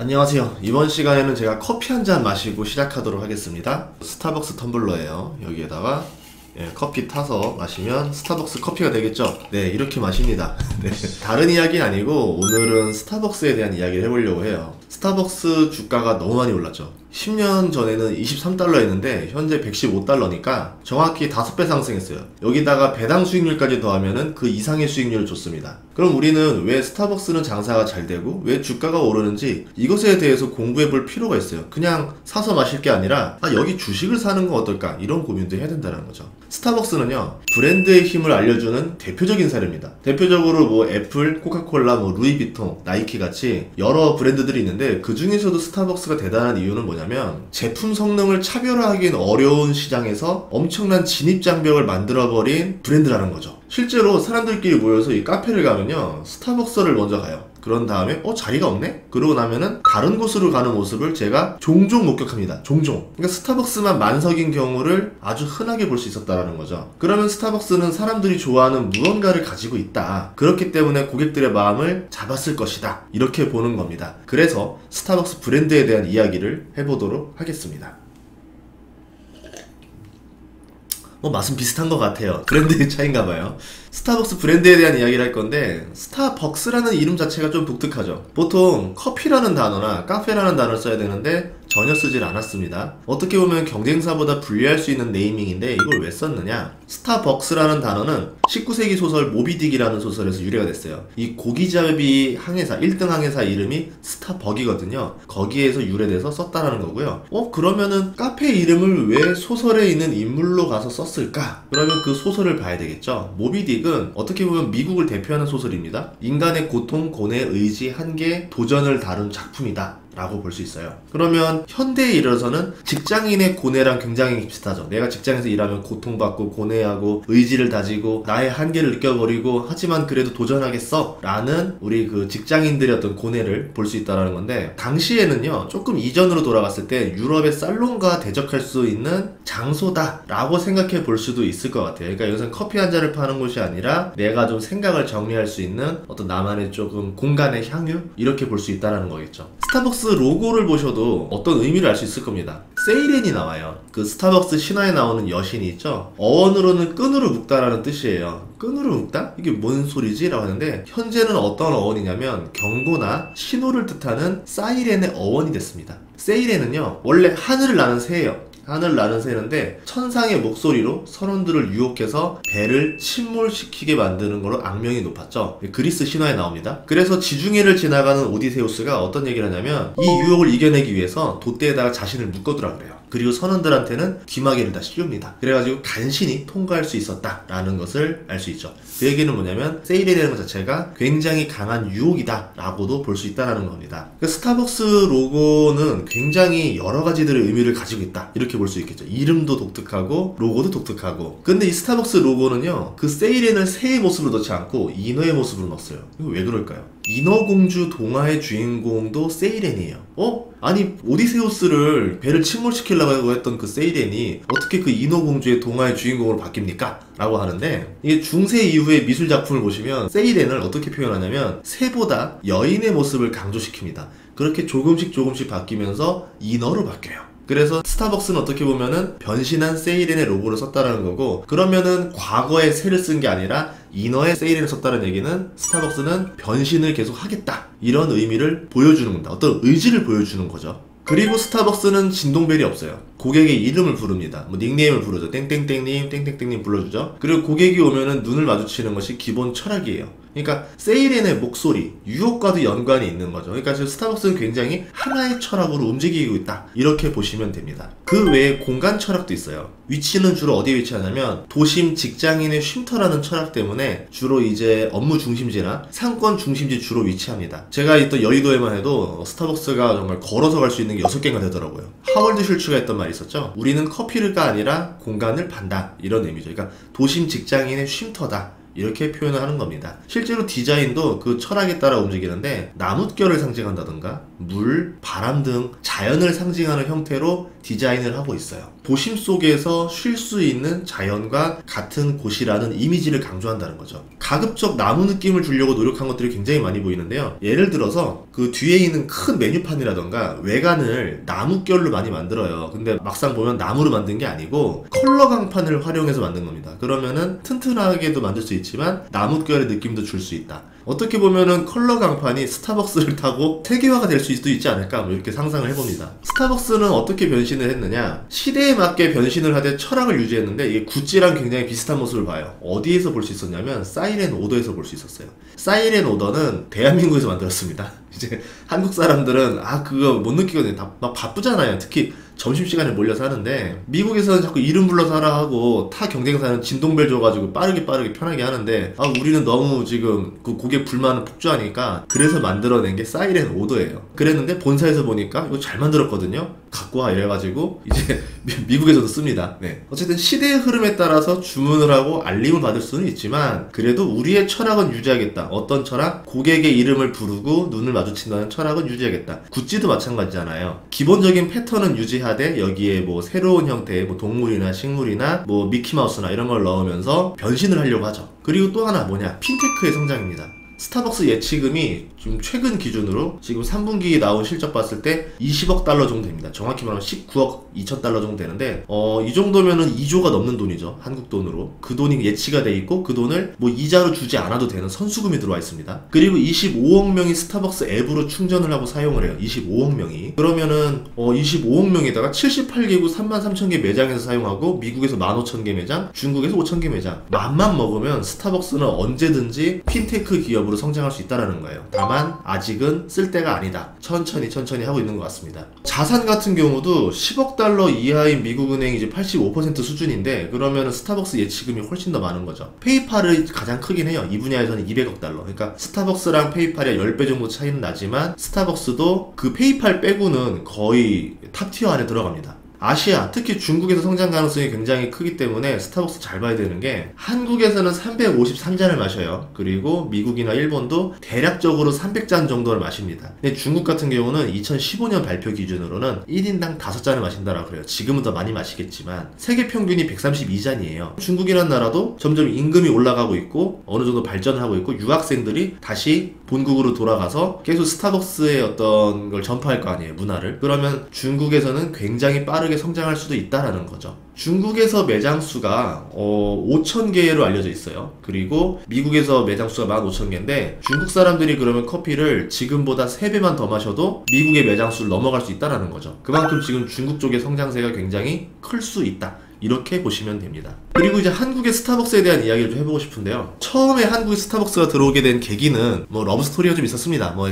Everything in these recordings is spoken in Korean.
안녕하세요. 이번 시간에는 제가 커피 한 잔 마시고 시작하도록 하겠습니다. 스타벅스 텀블러예요. 여기에다가 커피 타서 마시면 스타벅스 커피가 되겠죠? 네, 이렇게 마십니다. 네, 다른 이야기는 아니고 오늘은 스타벅스에 대한 이야기를 해보려고 해요. 스타벅스 주가가 너무 많이 올랐죠. 10년 전에는 23달러였는데 현재 115달러니까 정확히 5배 상승했어요. 여기다가 배당 수익률까지 더하면은 그 이상의 수익률을 줬습니다. 그럼 우리는 왜 스타벅스는 장사가 잘 되고 왜 주가가 오르는지 이것에 대해서 공부해 볼 필요가 있어요. 그냥 사서 마실 게 아니라 여기 주식을 사는 건 어떨까, 이런 고민도 해야 된다는 거죠. 스타벅스는요, 브랜드의 힘을 알려주는 대표적인 사례입니다. 대표적으로 뭐 애플, 코카콜라, 루이비통, 나이키 같이 여러 브랜드들이 있는데 그 중에서도 스타벅스가 대단한 이유는 뭐냐면 제품 성능을 차별화하기는 어려운 시장에서 엄청난 진입장벽을 만들어버린 브랜드라는 거죠. 실제로 사람들끼리 모여서 이 카페를 가면요, 스타벅스를 먼저 가요. 그런 다음에 자리가 없네? 그러고 나면은 다른 곳으로 가는 모습을 제가 종종 목격합니다. 종종. 그러니까 스타벅스만 만석인 경우를 아주 흔하게 볼 수 있었다라는 거죠. 그러면 스타벅스는 사람들이 좋아하는 무언가를 가지고 있다. 그렇기 때문에 고객들의 마음을 잡았을 것이다. 이렇게 보는 겁니다. 그래서 스타벅스 브랜드에 대한 이야기를 해보도록 하겠습니다. 맛은 비슷한 것 같아요. 브랜드의 차이인가봐요. 스타벅스 브랜드에 대한 이야기를 할 건데, 스타벅스라는 이름 자체가 좀 독특하죠. 보통 커피라는 단어나 카페라는 단어를 써야 되는데 전혀 쓰질 않았습니다. 어떻게 보면 경쟁사보다 불리할 수 있는 네이밍인데 이걸 왜 썼느냐? 스타벅스라는 단어는 19세기 소설 모비딕이라는 소설에서 유래가 됐어요. 이 고기잡이 항해사, 1등 항해사 이름이 스타벅이거든요. 거기에서 유래돼서 썼다라는 거고요. 그러면은 카페 이름을 왜 소설에 있는 인물로 가서 썼을까? 그러면 그 소설을 봐야 되겠죠. 모비딕은 어떻게 보면 미국을 대표하는 소설입니다. 인간의 고통, 고뇌, 의지, 한계, 도전을 다룬 작품이다 라고 볼 수 있어요. 그러면 현대에 이르러서는 직장인의 고뇌랑 굉장히 비슷하죠. 내가 직장에서 일하면 고통받고 고뇌하고 의지를 다지고 나의 한계를 느껴버리고 하지만 그래도 도전하겠어 라는 우리 그 직장인들의 어떤 고뇌를 볼 수 있다는 건데, 당시에는요 조금 이전으로 돌아갔을 때 유럽의 살롱과 대적할 수 있는 장소다 라고 생각해 볼 수도 있을 것 같아요. 그러니까 여기서 커피 한 잔을 파는 곳이 아니라 내가 좀 생각을 정리할 수 있는 어떤 나만의 조금 공간의 향유, 이렇게 볼 수 있다는 거겠죠. 스타벅스 로고를 보셔도 어떤 의미를 알 수 있을 겁니다. 세이렌이 나와요. 그 스타벅스 신화에 나오는 여신이 있죠. 어원으로는 끈으로 묶다라는 뜻이에요. 끈으로 묶다? 이게 뭔 소리지? 라고 하는데, 현재는 어떤 어원이냐면 경고나 신호를 뜻하는 사이렌의 어원이 됐습니다. 세이렌은요 원래 하늘을 나는 새예요. 하늘 나는 새인데 천상의 목소리로 선원들을 유혹해서 배를 침몰시키게 만드는 걸로 악명이 높았죠. 그리스 신화에 나옵니다. 그래서 지중해를 지나가는 오디세우스가 어떤 얘기를 하냐면 이 유혹을 이겨내기 위해서 돛대에다가 자신을 묶어두라 그래요. 그리고 선원들한테는 귀마개를 다 씌웁니다. 그래가지고 간신히 통과할 수 있었다라는 것을 알 수 있죠. 그 얘기는 뭐냐면 세일이라는 것 자체가 굉장히 강한 유혹이다 라고도 볼 수 있다는 겁니다. 그러니까 스타벅스 로고는 굉장히 여러 가지들의 의미를 가지고 있다, 이렇게 볼 수 있겠죠. 이름도 독특하고 로고도 독특하고. 근데 이 스타벅스 로고는요 그 세일에는 새의 모습으로 넣지 않고 인어의 모습으로 넣었어요. 이거 왜 그럴까요? 인어공주 동화의 주인공도 세이렌이에요. 아니 오디세우스를 배를 침몰시키려고 했던 그 세이렌이 어떻게 그 인어공주의 동화의 주인공으로 바뀝니까? 라고 하는데, 이게 중세 이후의 미술 작품을 보시면 세이렌을 어떻게 표현하냐면 새보다 여인의 모습을 강조시킵니다. 그렇게 조금씩 바뀌면서 인어로 바뀌어요. 그래서 스타벅스는 어떻게 보면은 변신한 세이렌의 로고를 썼다라는 거고, 그러면은 과거에 새를 쓴 게 아니라 인어의 세이렌을 썼다는 얘기는 스타벅스는 변신을 계속 하겠다, 이런 의미를 보여주는 겁니다. 어떤 의지를 보여주는 거죠. 그리고 스타벅스는 진동벨이 없어요. 고객의 이름을 부릅니다. 닉네임을 부르죠. 땡땡땡님, 땡땡땡님 불러주죠. 그리고 고객이 오면은 눈을 마주치는 것이 기본 철학이에요. 그러니까 세이렌의 목소리, 유혹과도 연관이 있는 거죠. 그러니까 지금 스타벅스는 굉장히 하나의 철학으로 움직이고 있다, 이렇게 보시면 됩니다. 그 외에 공간 철학도 있어요. 위치는 주로 어디에 위치하냐면 도심 직장인의 쉼터라는 철학 때문에 주로 이제 업무 중심지나 상권 중심지 주로 위치합니다. 제가 있던 여의도에만 해도 스타벅스가 정말 걸어서 갈 수 있는 게 6개가 되더라고요. 하월드 슐츠가 했던 말이 있었죠. 우리는 커피가 아니라 공간을 판다, 이런 의미죠. 그러니까 도심 직장인의 쉼터다, 이렇게 표현을 하는 겁니다. 실제로 디자인도 그 철학에 따라 움직이는데 나뭇결을 상징한다던가 물, 바람 등 자연을 상징하는 형태로 디자인을 하고 있어요. 도심 속에서 쉴 수 있는 자연과 같은 곳이라는 이미지를 강조한다는 거죠. 가급적 나무 느낌을 주려고 노력한 것들이 굉장히 많이 보이는데요. 예를 들어서 그 뒤에 있는 큰 메뉴판이라던가 외관을 나무결로 많이 만들어요. 근데 막상 보면 나무로 만든 게 아니고 컬러 강판을 활용해서 만든 겁니다. 그러면은 튼튼하게도 만들 수 있지만 나무결의 느낌도 줄 수 있다. 어떻게 보면은 컬러 강판이 스타벅스를 타고 세계화가 될 수도 있지 않을까, 뭐 이렇게 상상을 해봅니다. 스타벅스는 어떻게 변신을 했느냐, 시대에 맞게 변신을 하되 철학을 유지했는데 이게 구찌랑 굉장히 비슷한 모습을 봐요. 어디에서 볼 수 있었냐면 사이렌 오더에서 볼 수 있었어요. 사이렌 오더는 대한민국에서 만들었습니다. 이제 한국 사람들은 그거 못 느끼거든요. 막 바쁘잖아요. 특히 점심시간에 몰려서 하는데, 미국에서는 자꾸 이름 불러서 하라 하고 타 경쟁사는 진동벨 줘가지고 빠르게 편하게 하는데, 우리는 너무 지금 그 고객 불만을 폭주하니까 그래서 만들어낸 게 사이렌 오더예요. 그랬는데 본사에서 보니까 이거 잘 만들었거든요, 갖고 와 이래가지고 이제 미국에서도 씁니다. 네. 어쨌든 시대의 흐름에 따라서 주문을 하고 알림을 받을 수는 있지만 그래도 우리의 철학은 유지하겠다. 어떤 철학? 고객의 이름을 부르고 눈을 마주친다는 철학은 유지하겠다. 구찌도 마찬가지잖아요. 기본적인 패턴은 유지하되 여기에 뭐 새로운 형태의 뭐 동물이나 식물이나 뭐 미키마우스나 이런 걸 넣으면서 변신을 하려고 하죠. 그리고 또 하나 뭐냐, 핀테크의 성장입니다. 스타벅스 예치금이 지금 최근 기준으로 지금 3분기 나온 실적 봤을 때 20억 달러 정도 됩니다. 정확히 말하면 19억 2천 달러 정도 되는데, 이 정도면은 2조가 넘는 돈이죠. 한국 돈으로. 그 돈이 예치가 돼 있고 그 돈을 뭐 이자로 주지 않아도 되는 선수금이 들어와 있습니다. 그리고 25억 명이 스타벅스 앱으로 충전을 하고 사용을 해요. 25억 명이. 그러면은 25억 명에다가 78개국 33,000개 매장에서 사용하고 미국에서 15,000개 매장, 중국에서 5,000개 매장. 맘만 먹으면 스타벅스는 언제든지 핀테크 기업으로 성장할 수 있다는 거예요. 다만 아직은 쓸 때가 아니다. 천천히 하고 있는 것 같습니다. 자산 같은 경우도 10억 달러 이하인 미국은행이 이제 85% 수준인데, 그러면 스타벅스 예치금이 훨씬 더 많은 거죠. 페이팔이 가장 크긴 해요. 이 분야에서는 200억 달러. 그러니까 스타벅스랑 페이팔이 10배 정도 차이는 나지만 스타벅스도 그 페이팔 빼고는 거의 탑티어 안에 들어갑니다. 아시아, 특히 중국에서 성장 가능성이 굉장히 크기 때문에 스타벅스 잘 봐야 되는 게, 한국에서는 353잔을 마셔요. 그리고 미국이나 일본도 대략적으로 300잔 정도를 마십니다. 근데 중국 같은 경우는 2015년 발표 기준으로는 1인당 5잔을 마신다라고 그래요. 지금은 더 많이 마시겠지만 세계 평균이 132잔이에요. 중국이라는 나라도 점점 임금이 올라가고 있고 어느 정도 발전을 하고 있고 유학생들이 다시 본국으로 돌아가서 계속 스타벅스의 어떤 걸 전파할 거 아니에요, 문화를. 그러면 중국에서는 굉장히 빠르게 성장할 수도 있다라는 거죠. 중국에서 매장 수가 5,000개로 알려져 있어요. 그리고 미국에서 매장 수가 15,000개인데 중국 사람들이 그러면 커피를 지금보다 3배만 더 마셔도 미국의 매장 수를 넘어갈 수 있다라는 거죠. 그만큼 지금 중국 쪽의 성장세가 굉장히 클 수 있다, 이렇게 보시면 됩니다. 그리고 이제 한국의 스타벅스에 대한 이야기를 좀 해보고 싶은데요. 처음에 한국에 스타벅스가 들어오게 된 계기는 뭐 러브스토리가 좀 있었습니다. 뭐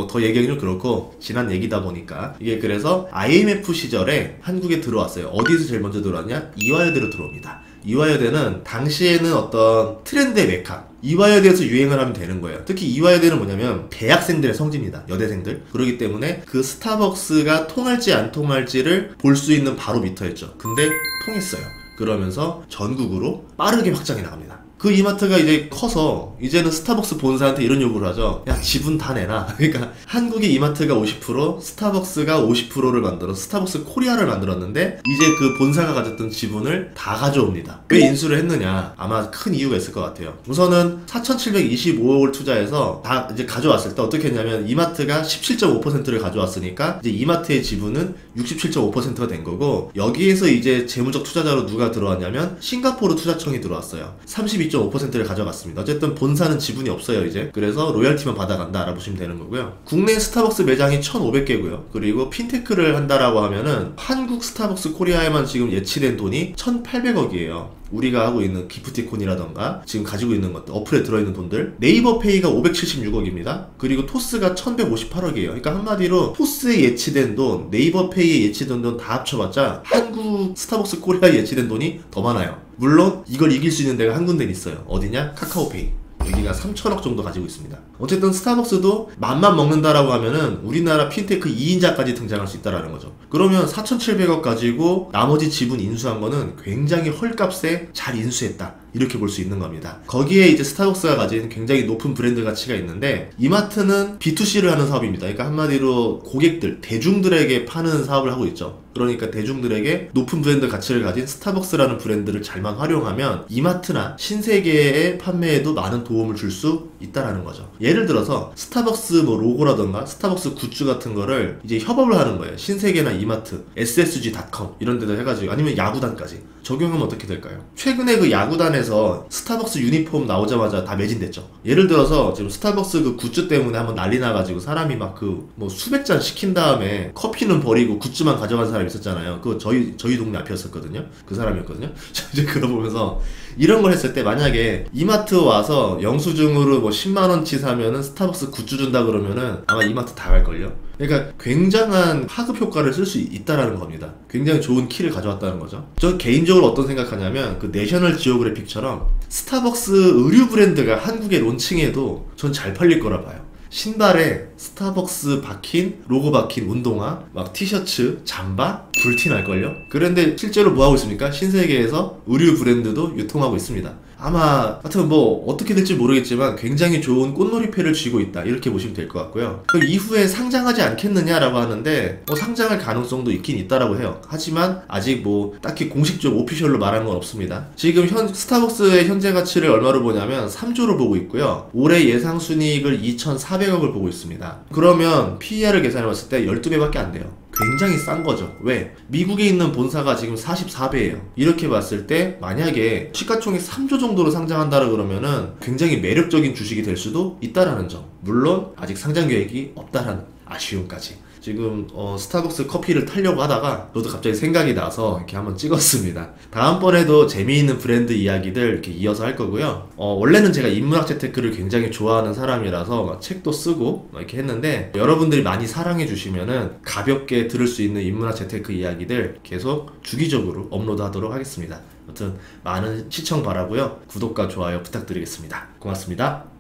더 얘기하기 좀 그렇고 지난 얘기다 보니까, 이게 그래서 IMF 시절에 한국에 들어왔어요. 어디에서 제일 먼저 들어왔냐? 이화여대로 들어옵니다. 이화여대는 당시에는 어떤 트렌드의 메카, 이화여대에서 유행을 하면 되는 거예요. 특히 이화여대는 뭐냐면 대학생들의 성지입니다. 여대생들. 그렇기 때문에 그 스타벅스가 통할지 안 통할지를 볼 수 있는 바로미터였죠. 근데 통했어요. 그러면서 전국으로 빠르게 확장해 나갑니다. 그 이마트가 이제 커서 이제는 스타벅스 본사한테 이런 요구를 하죠. 야, 지분 다 내놔. 그러니까 한국의 이마트가 50%, 스타벅스가 50%를 만들어 스타벅스 코리아를 만들었는데 이제 그 본사가 가졌던 지분을 다 가져옵니다. 왜 인수를 했느냐? 아마 큰 이유가 있을 것 같아요. 우선은 4,725억을 투자해서 다 이제 가져왔을 때 어떻게 했냐면, 이마트가 17.5%를 가져왔으니까 이제 이마트의 지분은 67.5%가 된 거고, 여기에서 이제 재무적 투자자로 누가 들어왔냐면 싱가포르 투자청이 들어왔어요. 32.5%를 가져갔습니다. 어쨌든 본사는 지분이 없어요 이제. 그래서 로열티만 받아간다 알아보시면 되는 거고요. 국내 스타벅스 매장이 1,500개고요. 그리고 핀테크를 한다라고 하면은 한국 스타벅스 코리아에만 지금 예치된 돈이 1,800억이에요. 우리가 하고 있는 기프티콘이라던가 지금 가지고 있는 것들, 어플에 들어있는 돈들. 네이버페이가 576억입니다. 그리고 토스가 1,158억이에요. 그러니까 한마디로 토스에 예치된 돈, 네이버페이에 예치된 돈 다 합쳐봤자 한국 스타벅스 코리아에 예치된 돈이 더 많아요. 물론 이걸 이길 수 있는 데가 한 군데 있어요. 어디냐? 카카오페이. 여기가 3,000억 정도 가지고 있습니다. 어쨌든 스타벅스도 맘만 먹는다라고 하면은 우리나라 핀테크 2인자까지 등장할 수 있다라는 거죠. 그러면 4,700억 가지고 나머지 지분 인수한 거는 굉장히 헐값에 잘 인수했다, 이렇게 볼 수 있는 겁니다. 거기에 이제 스타벅스가 가진 굉장히 높은 브랜드 가치가 있는데, 이마트는 B2C를 하는 사업입니다. 그러니까 한마디로 고객들, 대중들에게 파는 사업을 하고 있죠. 그러니까 대중들에게 높은 브랜드 가치를 가진 스타벅스라는 브랜드를 잘만 활용하면 이마트나 신세계의 판매에도 많은 도움을 줄 수 있다라는 거죠. 예를 들어서 스타벅스 뭐 로고라던가 스타벅스 굿즈 같은 거를 이제 협업을 하는 거예요. 신세계나 이마트, ssg.com 이런 데도 해가지고, 아니면 야구단까지 적용하면 어떻게 될까요? 최근에 그 야구단에서 스타벅스 유니폼 나오자마자 다 매진됐죠. 예를 들어서 지금 스타벅스 그 굿즈 때문에 한번 난리 나가지고 사람이 막 그 뭐 수백 잔 시킨 다음에 커피는 버리고 굿즈만 가져간 사람이 있었잖아요. 그거 저희 동네 앞이었었거든요. 그 사람이었거든요. 이제 그거 보면서 이런 걸 했을 때, 만약에 이마트 와서 영수증으로 뭐 10만원치 사면은 스타벅스 굿즈 준다 그러면은 아마 이마트 다 갈걸요? 그러니까 굉장한 파급 효과를 쓸 수 있다라는 겁니다. 굉장히 좋은 키를 가져왔다는 거죠. 저 개인적으로 어떤 생각하냐면, 그 내셔널 지오그래픽처럼 스타벅스 의류 브랜드가 한국에 론칭해도 전 잘 팔릴 거라 봐요. 신발에 스타벅스 박힌, 로고 박힌 운동화, 막 티셔츠, 잠바, 불티 날걸요? 그런데 실제로 뭐하고 있습니까? 신세계에서 의류 브랜드도 유통하고 있습니다. 아마 하여튼 뭐 어떻게 될지 모르겠지만 굉장히 좋은 꽃놀이패를 쥐고 있다, 이렇게 보시면 될 것 같고요. 그럼 이후에 상장하지 않겠느냐라고 하는데, 상장할 가능성도 있긴 있다라고 해요. 하지만 아직 뭐 딱히 공식적 오피셜로 말하는 건 없습니다. 지금 스타벅스의 현재 가치를 얼마로 보냐면 3조로 보고 있고요. 올해 예상 순이익을 2,400억을 보고 있습니다. 그러면 PER을 계산해봤을 때 12배밖에 안 돼요. 굉장히 싼 거죠. 왜? 미국에 있는 본사가 지금 44배예요. 이렇게 봤을 때 만약에 시가총액 3조 정도로 상장한다라 그러면은 굉장히 매력적인 주식이 될 수도 있다라는 점. 물론 아직 상장 계획이 없다라는 아쉬움까지. 지금 스타벅스 커피를 타려고 하다가 저도 갑자기 생각이 나서 이렇게 한번 찍었습니다. 다음번에도 재미있는 브랜드 이야기들 이렇게 이어서 할 거고요. 원래는 제가 인문학 재테크를 굉장히 좋아하는 사람이라서 막 책도 쓰고 막 이렇게 했는데, 여러분들이 많이 사랑해 주시면은 가볍게 들을 수 있는 인문학 재테크 이야기들 계속 주기적으로 업로드 하도록 하겠습니다. 아무튼 많은 시청 바라고요. 구독과 좋아요 부탁드리겠습니다. 고맙습니다.